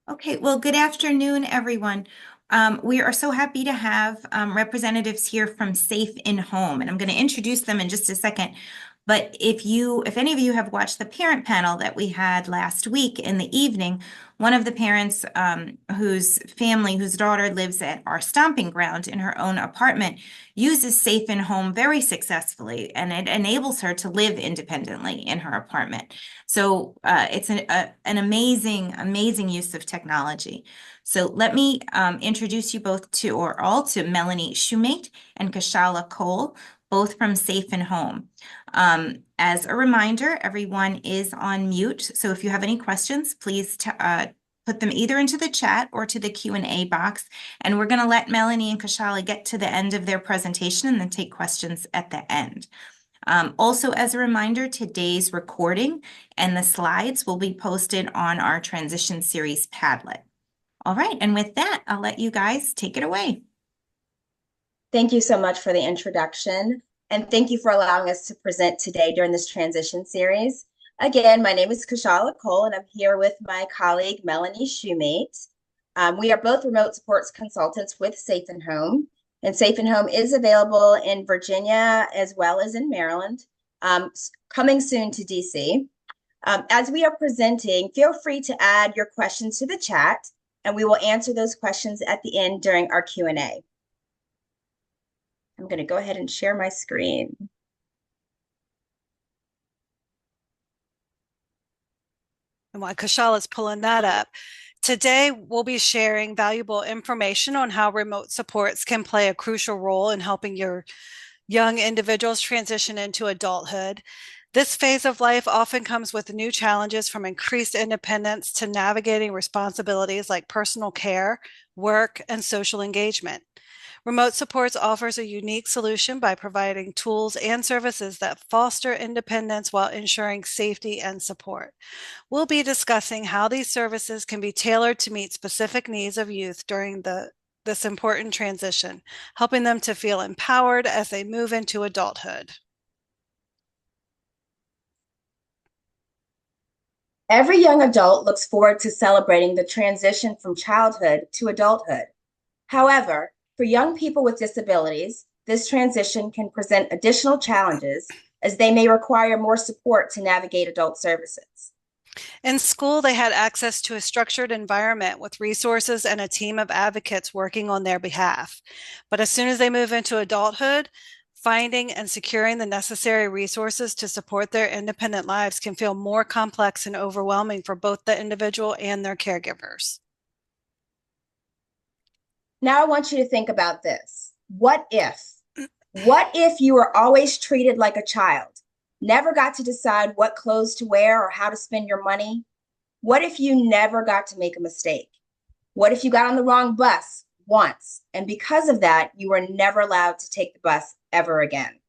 Okay, well, good afternoon, everyone. We are so happy to have representatives here from SafeinHome, and I'm going to introduce them in just a second. But if any of you have watched the parent panel that we had last week in the evening, one of the parents whose daughter lives at our stomping ground in her own apartment, uses SafeinHome very successfully, and it enables her to live independently in her apartment. So it's an amazing, amazing use of technology. So let me introduce you both or all to Melanie Shumate and Koshala Cole, both from SafeinHome. As a reminder, everyone is on mute. So if you have any questions, please put them either into the chat or to the Q&A box. And we're going to let Melanie and Koshala get to the end of their presentation and then take questions at the end. Also, as a reminder, today's recording and the slides will be posted on our transition series Padlet. All right, and with that, I'll let you guys take it away. Thank you so much for the introduction, and thank you for allowing us to present today during this transition series. Again, my name is Koshala Cole, and I'm here with my colleague, Melanie Shumate. We are both remote supports consultants with SafeinHome, and SafeinHome is available in Virginia as well as in Maryland, coming soon to DC. As we are presenting, feel free to add your questions to the chat, and we will answer those questions at the end during our Q&A. I'm going to go ahead and share my screen. And while Koshala's pulling that up, today we'll be sharing valuable information on how remote supports can play a crucial role in helping your young individuals transition into adulthood. This phase of life often comes with new challenges, from increased independence to navigating responsibilities like personal care, work, and social engagement. Remote Supports offers a unique solution by providing tools and services that foster independence while ensuring safety and support. We'll be discussing how these services can be tailored to meet specific needs of youth during this important transition, helping them to feel empowered as they move into adulthood. Every young adult looks forward to celebrating the transition from childhood to adulthood. However, for young people with disabilities, this transition can present additional challenges as they may require more support to navigate adult services. In school, they had access to a structured environment with resources and a team of advocates working on their behalf. But as soon as they move into adulthood, finding and securing the necessary resources to support their independent lives can feel more complex and overwhelming for both the individual and their caregivers. Now I want you to think about this. What if? What if you were always treated like a child, never got to decide what clothes to wear or how to spend your money? What if you never got to make a mistake? What if you got on the wrong bus once, and because of that, you were never allowed to take the bus ever again?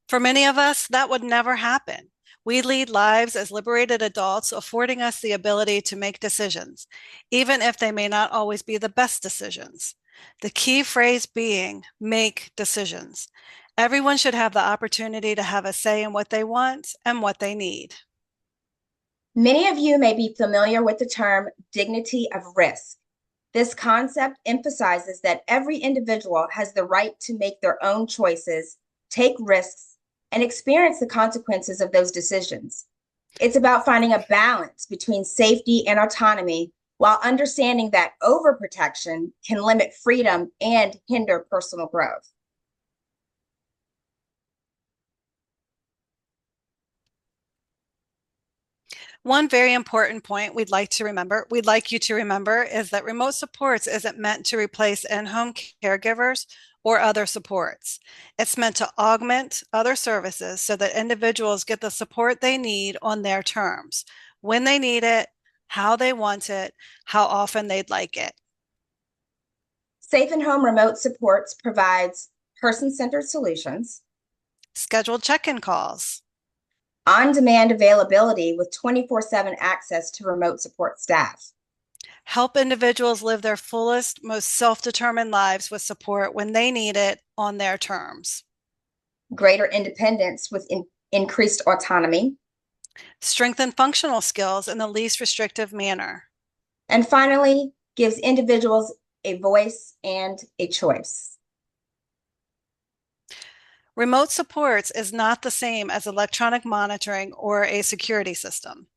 For many of us, that would never happen. We lead lives as liberated adults, affording us the ability to make decisions, even if they may not always be the best decisions. The key phrase being make decisions. Everyone should have the opportunity to have a say in what they want and what they need. Many of you may be familiar with the term dignity of risk. This concept emphasizes that every individual has the right to make their own choices, take risks, and experience the consequences of those decisions. It's about finding a balance between safety and autonomy while understanding that overprotection can limit freedom and hinder personal growth. One very important point we'd like you to remember, is that remote supports isn't meant to replace in-home caregivers or other supports. It's meant to augment other services so that individuals get the support they need on their terms, when they need it, how they want it, how often they'd like it. SafeinHome Remote Supports provides person-centered solutions, scheduled check-in calls, on-demand availability with 24/7 access to remote support staff, help individuals live their fullest, most self-determined lives with support when they need it on their terms, greater independence with increased autonomy, strengthen functional skills in the least restrictive manner, And finally, gives individuals a voice and a choice. Remote supports is not the same as electronic monitoring or a security system.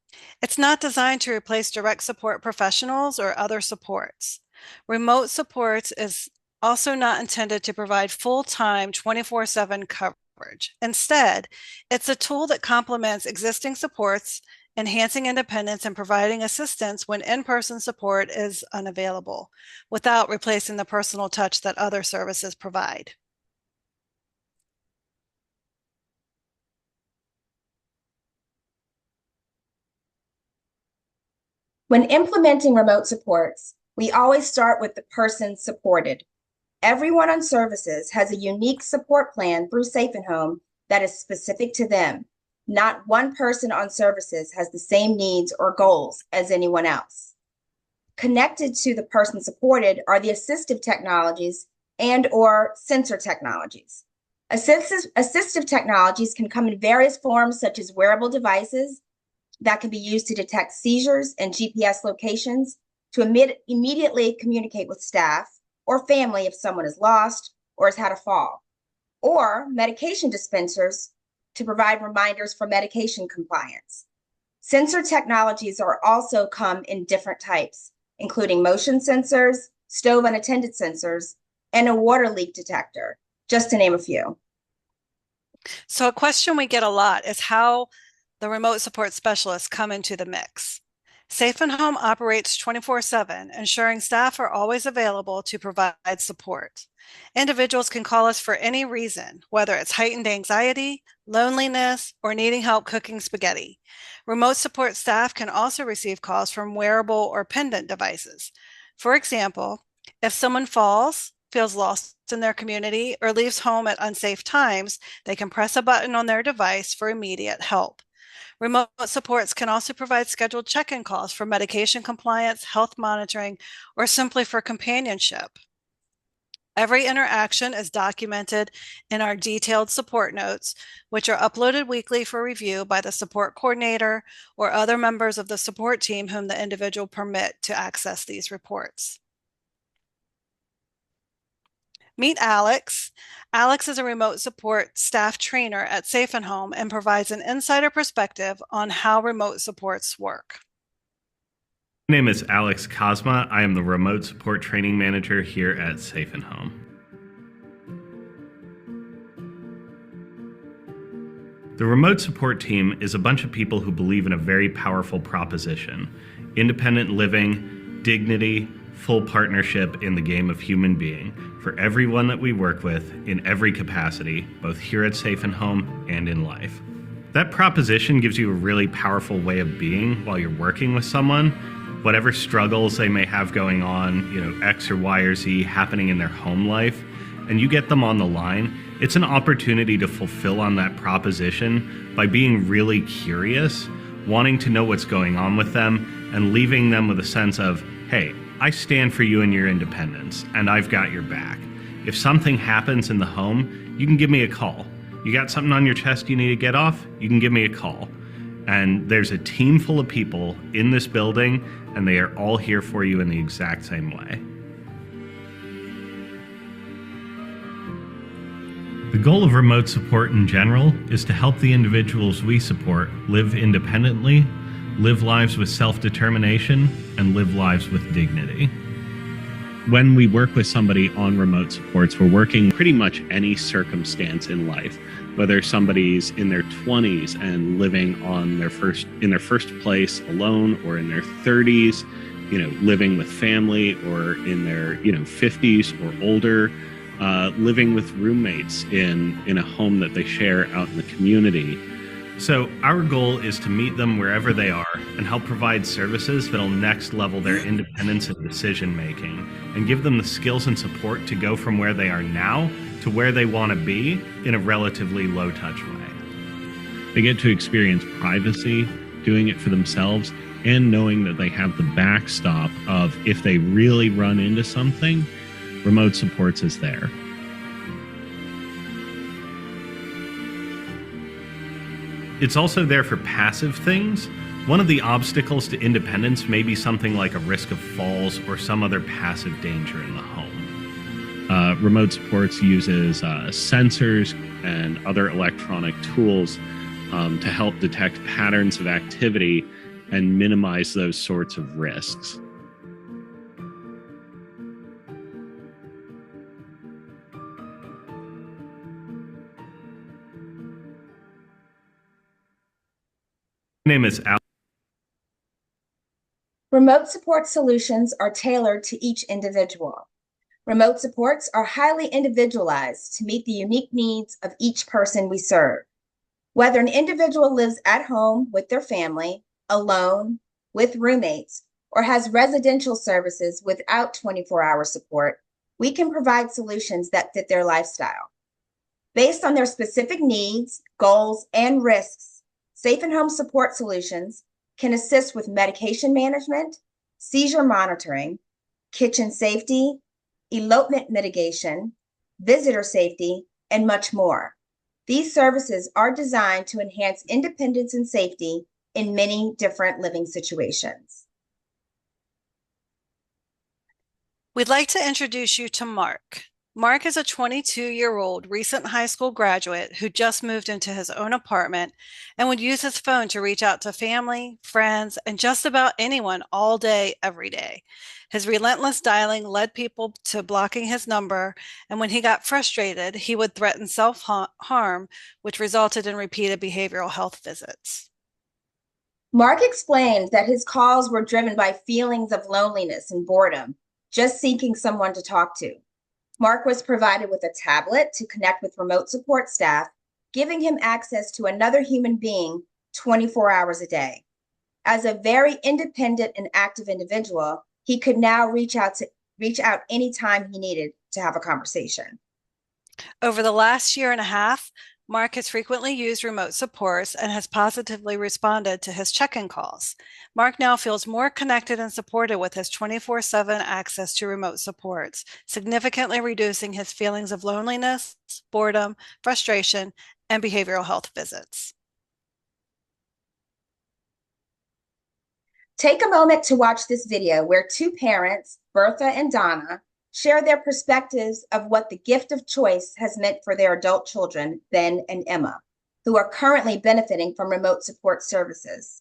It's not designed to replace direct support professionals or other supports. Remote supports is also not intended to provide full-time 24/7 coverage. Instead, it's a tool that complements existing supports, enhancing independence and providing assistance when in-person support is unavailable, without replacing the personal touch that other services provide. When implementing remote supports, we always start with the person supported. Everyone on services has a unique support plan through SafeinHome that is specific to them. Not one person on services has the same needs or goals as anyone else. Connected to the person supported are the assistive technologies and/or sensor technologies. Assistive technologies can come in various forms, such as wearable devices that can be used to detect seizures and GPS locations to immediately communicate with staff or family if someone is lost or has had a fall, or medication dispensers to provide reminders for medication compliance. Sensor technologies are also come in different types, including motion sensors, stove unattended sensors, and a water leak detector, just to name a few. So a question we get a lot is how the remote support specialists come into the mix. SafeinHome operates 24/7, ensuring staff are always available to provide support. Individuals can call us for any reason, whether it's heightened anxiety, loneliness, or needing help cooking spaghetti. Remote support staff can also receive calls from wearable or pendant devices. For example, if someone falls, feels lost in their community, or leaves home at unsafe times, they can press a button on their device for immediate help. Remote supports can also provide scheduled check-in calls for medication compliance, health monitoring, or simply for companionship. Every interaction is documented in our detailed support notes, which are uploaded weekly for review by the support coordinator or other members of the support team whom the individual permit to access these reports. Meet Alex. Alex is a remote support staff trainer at SafeinHome and provides an insider perspective on how remote supports work. My name is Alex Cosma. I am the remote support training manager here at SafeinHome. The remote support team is a bunch of people who believe in a very powerful proposition: independent living, dignity, full partnership in the game of human being for everyone that we work with in every capacity, both here at SafeinHome and in life. That proposition gives you a really powerful way of being while you're working with someone. Whatever struggles they may have going on, X or Y or Z happening in their home life, and you get them on the line, it's an opportunity to fulfill on that proposition by being really curious, wanting to know what's going on with them, and leaving them with a sense of, hey, I stand for you and your independence, and I've got your back. If something happens in the home, you can give me a call. You got something on your chest you need to get off? You can give me a call. And there's a team full of people in this building, and they are all here for you in the exact same way. The goal of remote support in general is to help the individuals we support live independently, live lives with self-determination, and live lives with dignity. When we work with somebody on remote supports, we're working pretty much any circumstance in life, whether somebody's in their 20s and living in their first place alone, or in their 30s, living with family, or in their 50s or older, living with roommates in a home that they share out in the community. So our goal is to meet them wherever they are and help provide services that'll next level their independence and decision making, and give them the skills and support to go from where they are now to where they want to be in a relatively low touch way. They get to experience privacy, doing it for themselves, and knowing that they have the backstop of, if they really run into something, remote supports is there. It's also there for passive things, One of the obstacles to independence may be something like a risk of falls or some other passive danger in the home. Remote supports uses sensors and other electronic tools to help detect patterns of activity and minimize those sorts of risks. My name is Al. Remote support solutions are tailored to each individual. Remote supports are highly individualized to meet the unique needs of each person we serve. Whether an individual lives at home with their family, alone, with roommates, or has residential services without 24-hour support, we can provide solutions that fit their lifestyle. Based on their specific needs, goals, and risks, SafeinHome support solutions can assist with medication management, seizure monitoring, kitchen safety, elopement mitigation, visitor safety, and much more. These services are designed to enhance independence and safety in many different living situations. We'd like to introduce you to Mark. Mark is a 22-year-old recent high school graduate who just moved into his own apartment and would use his phone to reach out to family, friends, and just about anyone all day, every day. His relentless dialing led people to blocking his number, and when he got frustrated, he would threaten self-harm, which resulted in repeated behavioral health visits. Mark explained that his calls were driven by feelings of loneliness and boredom, just seeking someone to talk to. Mark was provided with a tablet to connect with remote support staff, giving him access to another human being 24 hours a day. As a very independent and active individual, he could now reach out anytime he needed to have a conversation. Over the last year and a half, Mark has frequently used remote supports and has positively responded to his check-in calls. Mark now feels more connected and supported with his 24/7 access to remote supports, significantly reducing his feelings of loneliness, boredom, frustration, and behavioral health visits. Take a moment to watch this video where two parents, Bertha and Donna, share their perspectives of what the gift of choice has meant for their adult children, Ben and Emma, who are currently benefiting from remote support services.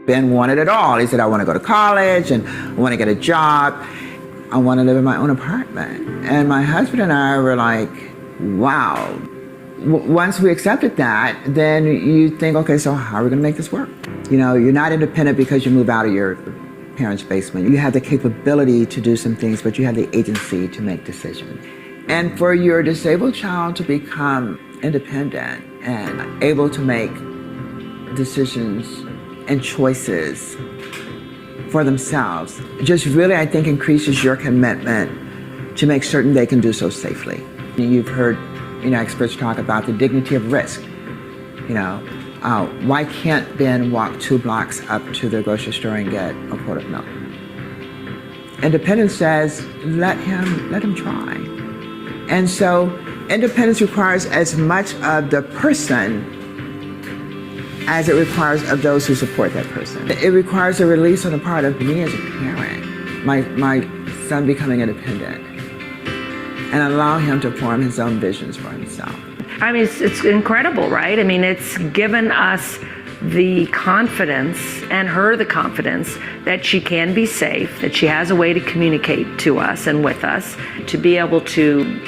Ben wanted it all. He said, I want to go to college and I want to get a job. I want to live in my own apartment. And my husband and I were like, wow. Once we accepted that, then you think, okay, so how are we going to make this work? You know, you're not independent because you move out of your parents' basement. You have the capability to do some things, but you have the agency to make decisions. And for your disabled child to become independent and able to make decisions and choices for themselves, just really, I think, increases your commitment to make certain they can do so safely. You've heard experts talk about the dignity of risk. Why can't Ben walk 2 blocks up to the grocery store and get a quart of milk? Independence says, let him try. And so independence requires as much of the person as it requires of those who support that person. It requires a release on the part of me as a parent, my son becoming independent, and allow him to form his own visions for himself. I mean, it's incredible, right? I mean, it's given us the confidence and her the confidence that she can be safe, that she has a way to communicate to us and with us, to be able to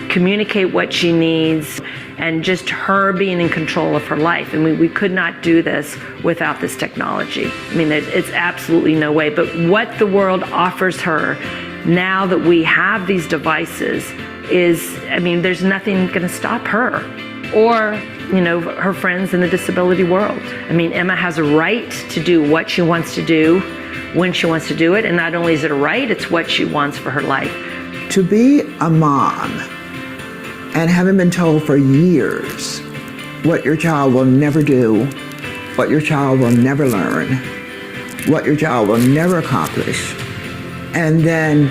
communicate what she needs, and just her being in control of her life. I mean, we could not do this without this technology. I mean, it's absolutely no way. But what the world offers her now that we have these devices is, I mean, there's nothing going to stop her or, her friends in the disability world. I mean, Emma has a right to do what she wants to do when she wants to do it. And not only is it a right, it's what she wants for her life. To be a mom and having been told for years what your child will never do, what your child will never learn, what your child will never accomplish, and then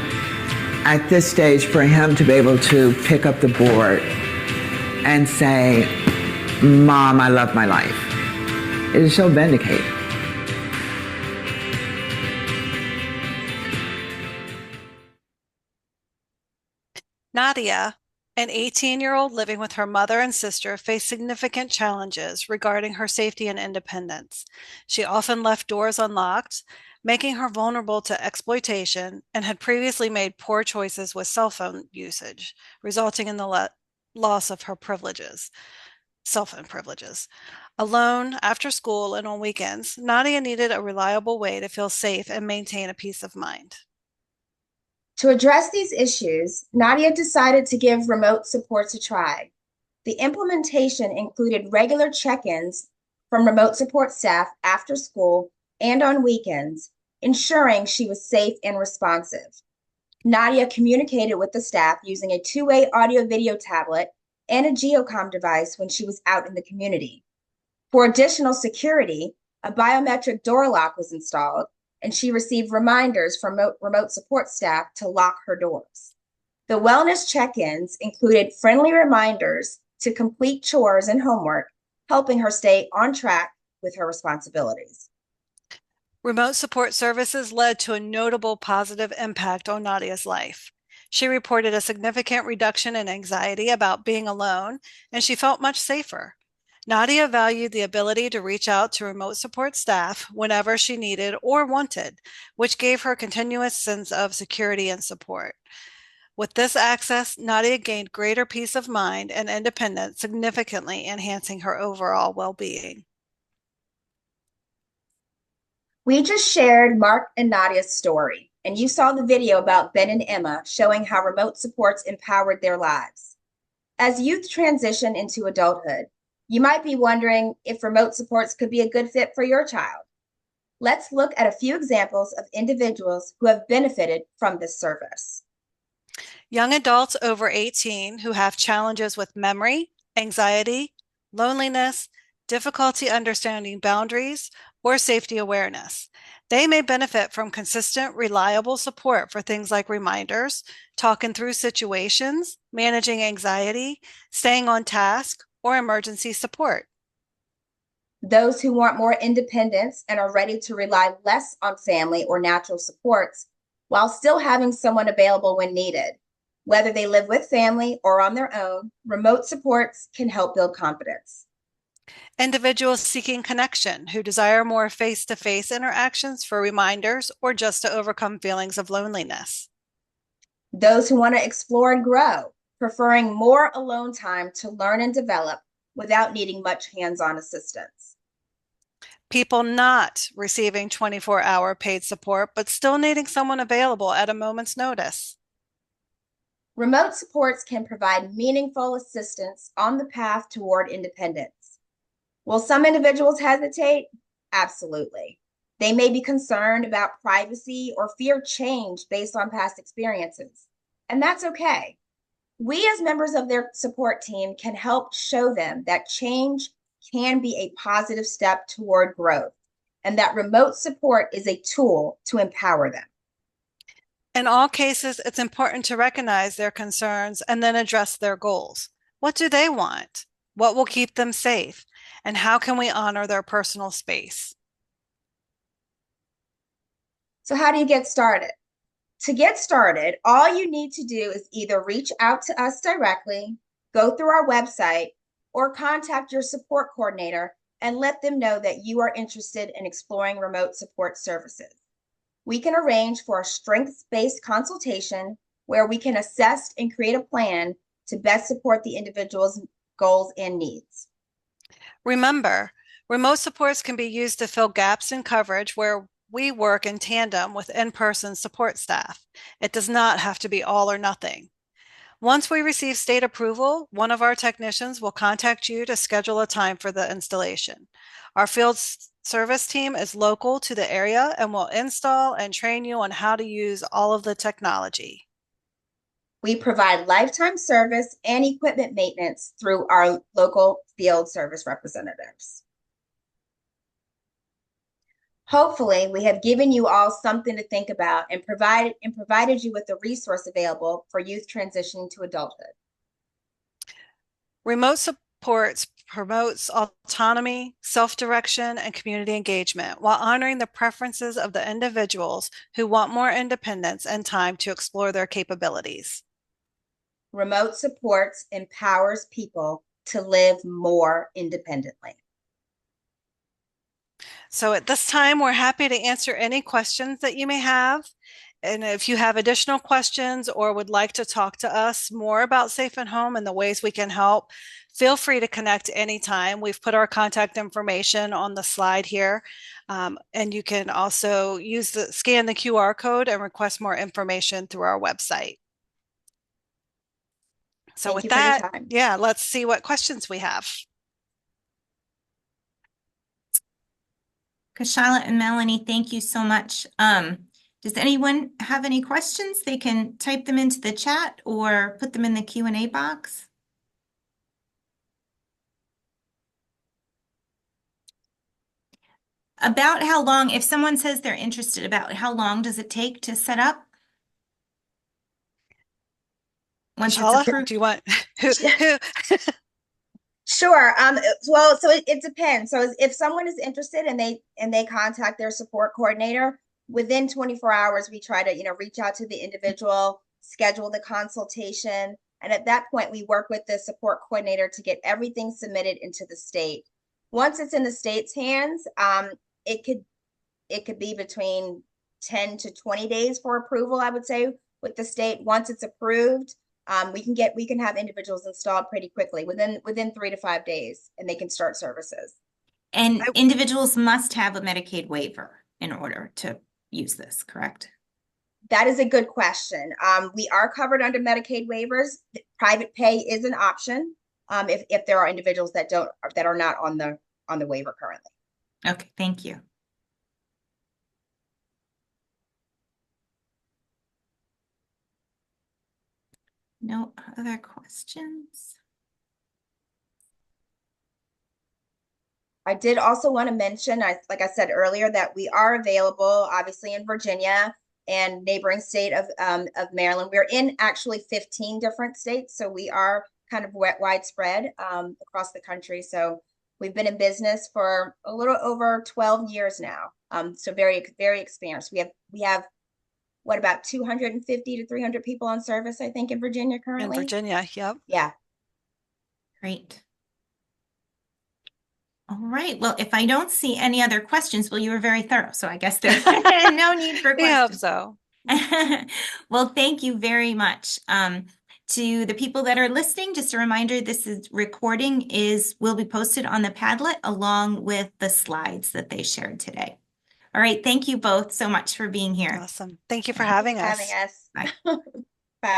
at this stage, for him to be able to pick up the board and say, Mom, I love my life, it is so vindicating. Nadia, an 18-year-old living with her mother and sister, faced significant challenges regarding her safety and independence. She often left doors unlocked, making her vulnerable to exploitation, and had previously made poor choices with cell phone usage, resulting in the loss of her cell phone privileges. Alone, after school, and on weekends, Nadia needed a reliable way to feel safe and maintain a peace of mind. To address these issues, Nadia decided to give remote supports a try. The implementation included regular check-ins from remote support staff after school and on weekends, ensuring she was safe and responsive. Nadia communicated with the staff using a two-way audio-video tablet and a geocom device when she was out in the community. For additional security, a biometric door lock was installed, and she received reminders from remote support staff to lock her doors. The wellness check-ins included friendly reminders to complete chores and homework, helping her stay on track with her responsibilities. Remote support services led to a notable positive impact on Nadia's life. She reported a significant reduction in anxiety about being alone, and she felt much safer. Nadia valued the ability to reach out to remote support staff whenever she needed or wanted, which gave her a continuous sense of security and support. With this access, Nadia gained greater peace of mind and independence, significantly enhancing her overall well-being. We just shared Mark and Nadia's story, and you saw the video about Ben and Emma showing how remote supports empowered their lives. As youth transition into adulthood, you might be wondering if remote supports could be a good fit for your child. Let's look at a few examples of individuals who have benefited from this service. Young adults over 18 who have challenges with memory, anxiety, loneliness, difficulty understanding boundaries, or safety awareness. They may benefit from consistent, reliable support for things like reminders, talking through situations, managing anxiety, staying on task, or emergency support. Those who want more independence and are ready to rely less on family or natural supports while still having someone available when needed. Whether they live with family or on their own, remote supports can help build confidence. Individuals seeking connection who desire more face-to-face interactions for reminders or just to overcome feelings of loneliness. Those who want to explore and grow, preferring more alone time to learn and develop without needing much hands-on assistance. People not receiving 24-hour paid support, but still needing someone available at a moment's notice. Remote supports can provide meaningful assistance on the path toward independence. Will some individuals hesitate? Absolutely. They may be concerned about privacy or fear change based on past experiences, and that's okay. We as members of their support team can help show them that change can be a positive step toward growth and that remote support is a tool to empower them. In all cases, it's important to recognize their concerns and then address their goals. What do they want? What will keep them safe? And how can we honor their personal space? So how do you get started? To get started, all you need to do is either reach out to us directly, go through our website, or contact your support coordinator and let them know that you are interested in exploring remote support services. We can arrange for a strengths-based consultation where we can assess and create a plan to best support the individual's goals and needs. Remember, remote supports can be used to fill gaps in coverage where we work in tandem with in-person support staff. It does not have to be all or nothing. Once we receive state approval, one of our technicians will contact you to schedule a time for the installation. Our field service team is local to the area and will install and train you on how to use all of the technology. We provide lifetime service and equipment maintenance through our local field service representatives. Hopefully, we have given you all something to think about and provided you with a resource available for youth transitioning to adulthood. Remote supports promotes autonomy, self-direction, and community engagement while honoring the preferences of the individuals who want more independence and time to explore their capabilities. Remote supports empowers people to live more independently. So at this time, we're happy to answer any questions that you may have. And if you have additional questions or would like to talk to us more about SafeinHome and the ways we can help, feel free to connect anytime. We've put our contact information on the slide here. And you can also scan the QR code and request more information through our website. So Thank with you for your that, time. yeah, let's see what questions we have. Koshala and Melanie, thank you so much. Does anyone have any questions? They can type them into the chat or put them in the Q&A box. About how long, if someone says they're interested, about how long does it take to set up? Once it's Koshala, approved? do you want who? Sure. Well, so it depends. So if someone is interested and they contact their support coordinator, within 24 hours, we try to, reach out to the individual, schedule the consultation. And at that point, we work with the support coordinator to get everything submitted into the state. Once it's in the state's hands, it could be between 10 to 20 days for approval, I would say, with the state. Once it's approved, we can have individuals installed pretty quickly within 3 to 5 days, and they can start services. And individuals must have a Medicaid waiver in order to use this, correct? That is a good question. We are covered under Medicaid waivers. Private pay is an option if there are individuals that are not on the waiver currently. Okay, thank you. No other questions? I did also want to mention, like I said earlier, that we are available, obviously, in Virginia and neighboring state of Maryland. We're in actually 15 different states, so we are kind of widespread across the country. So we've been in business for a little over 12 years now. So very, very experienced. We have what, about 250 to 300 people on service, I think, in Virginia currently. In Virginia, yep. Yeah. Great. All right. Well, if I don't see any other questions, well, you were very thorough, so I guess there's no need for questions. We hope so. Well, thank you very much. To the people that are listening, just a reminder, recording will be posted on the Padlet along with the slides that they shared today. All right. Thank you both so much for being here. Awesome. Thank you for having us. Bye.